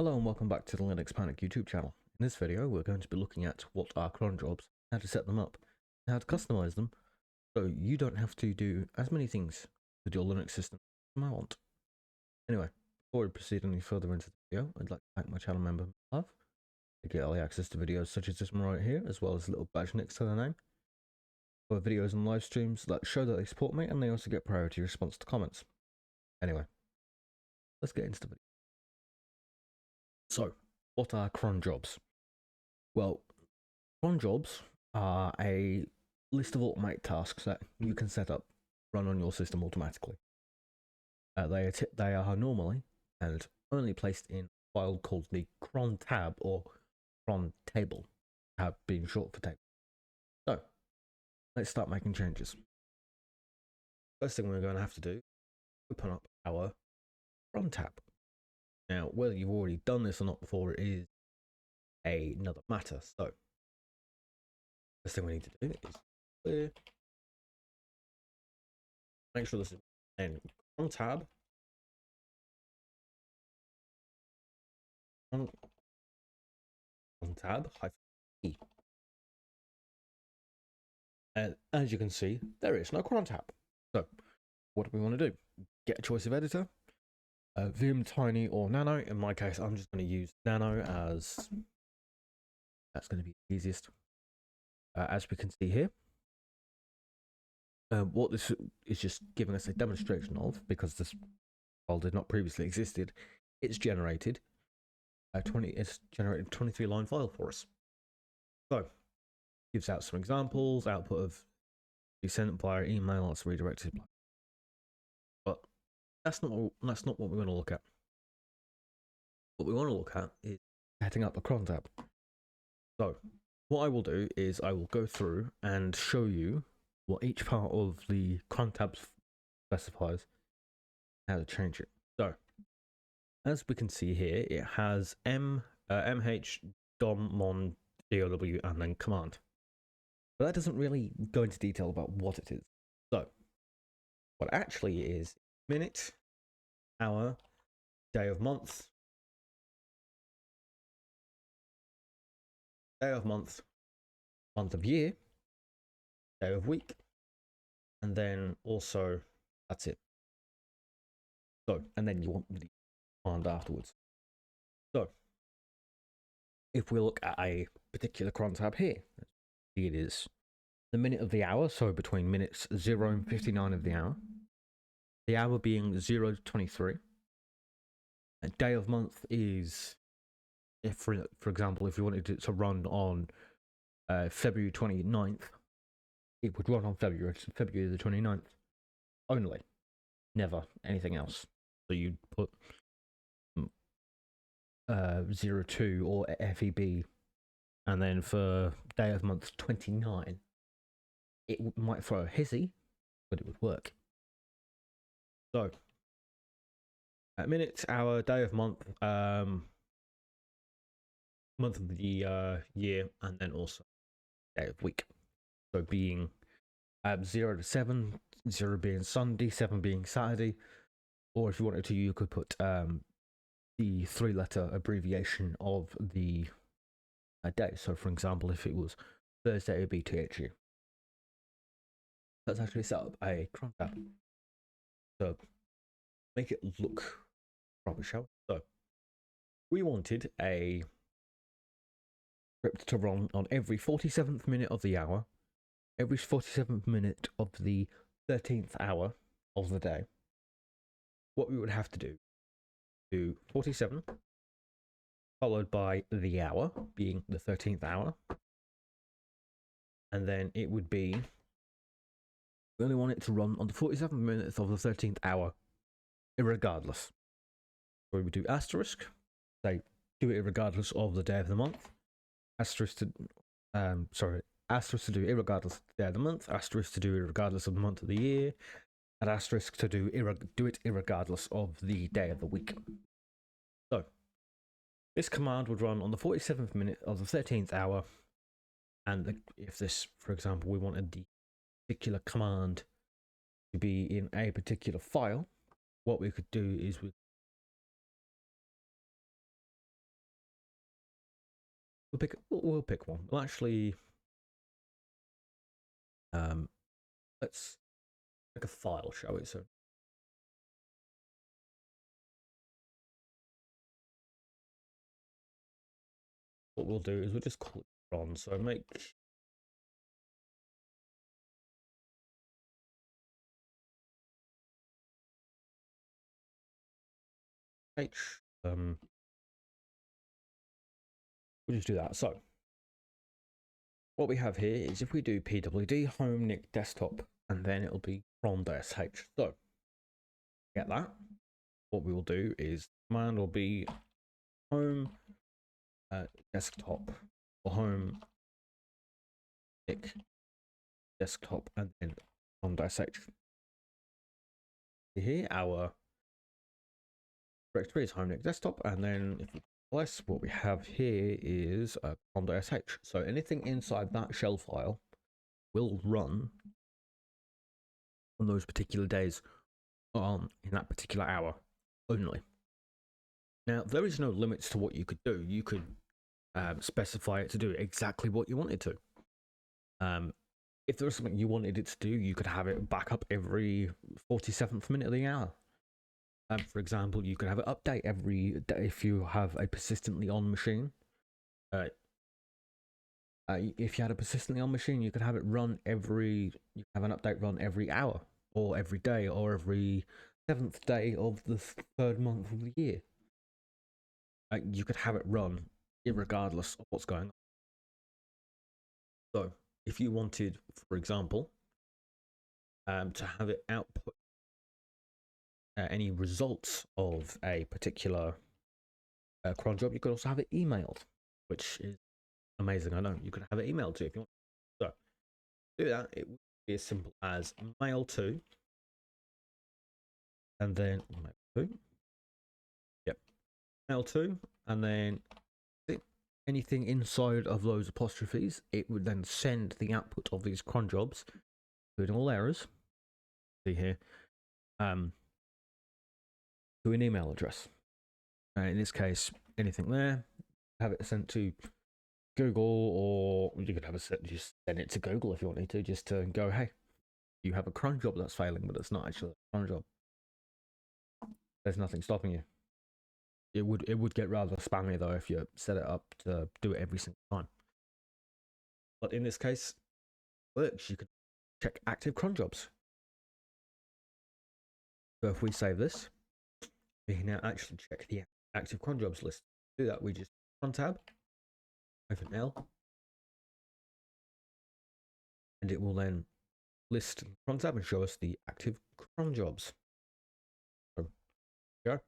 Hello and welcome back to the Linux Panic YouTube channel. In this video we're going to be looking at what are cron jobs, how to set them up, and how to customize them so you don't have to do as many things with your Linux system as I want. Anyway, before we proceed any further into the video, I'd like to thank my channel member Love. They get early access to videos such as this one right here, as well as a little badge next to their name, for videos and live streams that show that they support me, and they also get priority response to comments. Anyway, let's get into the video. So, what are cron jobs? Well, cron jobs are a list of automated tasks that you can set up, run on your system automatically. They are normally and only placed in a file called the Crontab or cron table, tab being short for table. So, let's start making changes. First thing we're going to have to do, open up our Crontab. Now, whether you've already done this or not before is another matter. So, first thing we need to do is clear. Make sure this is in Crontab. Crontab -e. And as you can see, there is no Crontab. So, what do we want to do? Get a choice of editor. Vim, Tiny, or Nano. In my case, I'm just going to use Nano as that's going to be the easiest. As we can see here, what this is just giving us a demonstration of, because this file did not previously existed, it's generated a 23-line file for us. So, gives out some examples, output of be sent via email, it's redirected. But that's not what we want to look at. What we want to look at is setting up a cron tab. So what I will do is I will go through and show you what each part of the cron tab specifies, how to change it. So as we can see here, it has mh dom mon dow and then command. But that doesn't really go into detail about what it is. So what it actually is minute, hour, day of month, month of year, day of week, and then also that's it. So, and then you want the command afterwards. So, if we look at a particular cron tab here, it is the minute of the hour, so between minutes 0 and 59 of the hour being 0 to 23. And day of month is, if for example, if you wanted it to run on February 29th, it would run on February the 29th only, never anything else. So you'd put 02 or FEB, and then for day of month 29, it might throw a hizzy, but it would work. So, at minute, hour, day of month, month of the year, and then also day of week. So being 0 to 7, 0 being Sunday, 7 being Saturday, or if you wanted to, you could put the 3-letter abbreviation of the day. So for example, if it was Thursday, it would be THU. Let's actually set up a cron tab. So make it look proper, shall we? So we wanted a script to run on every 47th minute of the hour, every 47th minute of the 13th hour of the day. What we would have to do 47 followed by the hour being the 13th hour, and then it would be, we only want it to run on the 47th minutes of the 13th hour irregardless. So we would do asterisk, say do it regardless of the day of the month, asterisk to asterisk to do irregardless of the day of the month, asterisk to do irregardless of the month of the year, and asterisk to do it irregardless of the day of the week. So this command would run on the 47th minute of the 13th hour, and if this, for example, we wanted the particular command to be in a particular file, what we could do is we we'll pick one. We'll actually let's pick a file, shall we? So what we'll do is we'll just call it cron. So make h we'll just do that. So what we have here is if we do pwd home nick desktop, and then it'll be cron.sh. So get that. What we will do is command will be home desktop or home nick desktop, and then cron.sh. Here our directory is home nick desktop, and then if we press, what we have here is cron.sh. So anything inside that shell file will run on those particular days, in that particular hour only. Now there is no limits to what you could do. You could specify it to do exactly what you wanted to. If there was something you wanted it to do, you could have it back up every 47th minute of the hour. For example, you could have it update every day if you have a persistently on machine. If you had a persistently on machine, you could have it run you have an update run every hour, or every day, or every 7th day of the 3rd month of the year. You could have it run irregardless of what's going on. So if you wanted, for example, to have it output any results of a particular cron job, you could also have it emailed, which is amazing. I know you could have it emailed to if you want. So to do that, it would be as simple as mail to, and then mail to, and then anything inside of those apostrophes, it would then send the output of these cron jobs, including all errors. See here, to an email address. In this case, anything there, have it sent to Google, or you could have it just send it to Google if you wanted to, just to go, hey, you have a cron job that's failing, but it's not actually a cron job. There's nothing stopping you. It would get rather spammy though if you set it up to do it every single time. But in this case, works. You could check active cron jobs. So if we save this, we can now actually check the active cron jobs list. To do that, we just Crontab, -L, and it will then list Crontab and show us the active cron jobs. So, go.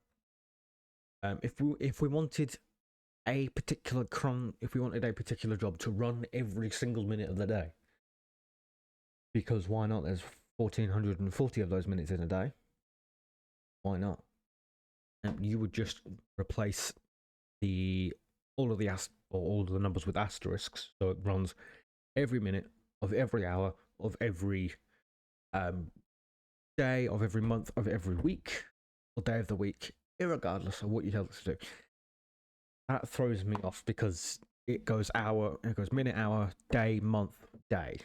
If we wanted a particular job to run every single minute of the day, because why not? There's 1440 of those minutes in a day. Why not? And you would just replace all of the numbers with asterisks, so it runs every minute of every hour of every day of every month of every week or day of the week, irregardless of what you tell it to do. That throws me off because it goes minute, hour, day, month, day.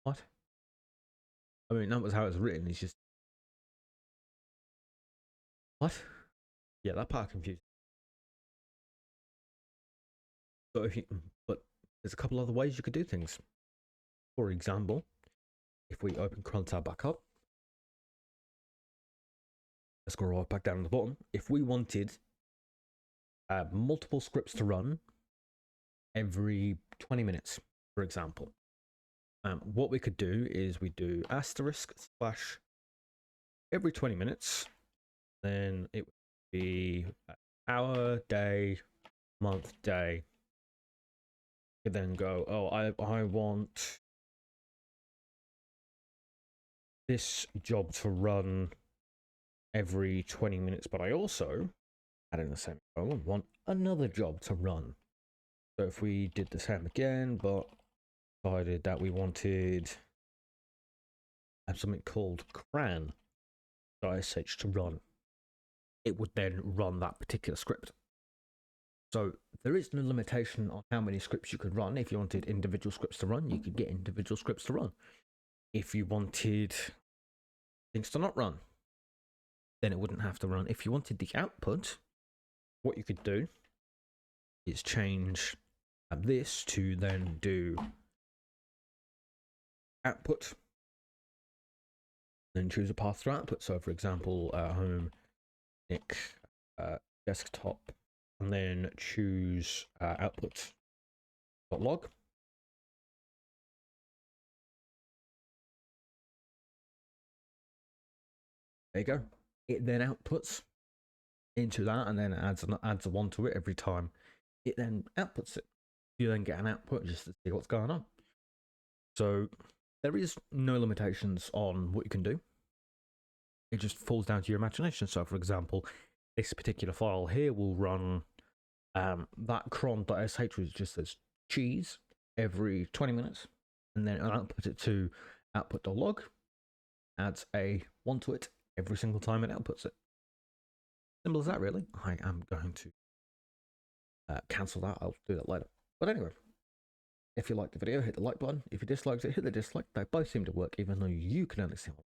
What? I mean, that was how it's written. It's just what? Yeah, that part confused. So but there's a couple other ways you could do things. For example, if we open Crontab back up, let's go right back down to the bottom. If we wanted multiple scripts to run every 20 minutes, for example, what we could do is we do * every 20 minutes, then it would be hour, day, month, day. You then go, oh, I want this job to run every 20 minutes, but I also, add in the same colon, want another job to run. So if we did the same again, but decided that we wanted something called cran.sh to run, it would then run that particular script. So there is no limitation on how many scripts you could run. If you wanted individual scripts to run, you could get individual scripts to run. If you wanted things to not run, then it wouldn't have to run. If you wanted the output, what you could do is change this to then do output, then choose a path to output. So for example, home, Nick, desktop, and then choose output.log. There you go. It then outputs into that, and then adds a one to it every time it then outputs it. You then get an output just to see what's going on. So there is no limitations on what you can do. It just falls down to your imagination. So for example, this particular file here will run that cron.sh, which just says cheese, every 20 minutes, and then output it to output.log, adds a one to it every single time it outputs it. Simple as that, really. I am going to cancel that. I'll do that later. But anyway, if you liked the video, hit the like button. If you disliked it, hit the dislike. They both seem to work, even though you can only see one.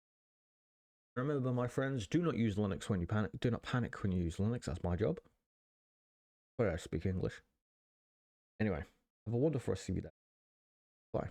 Remember, my friends, do not use Linux when you panic. Do not panic when you use Linux. That's my job. But I speak English. Anyway, have a wonderful rest of your day. Bye.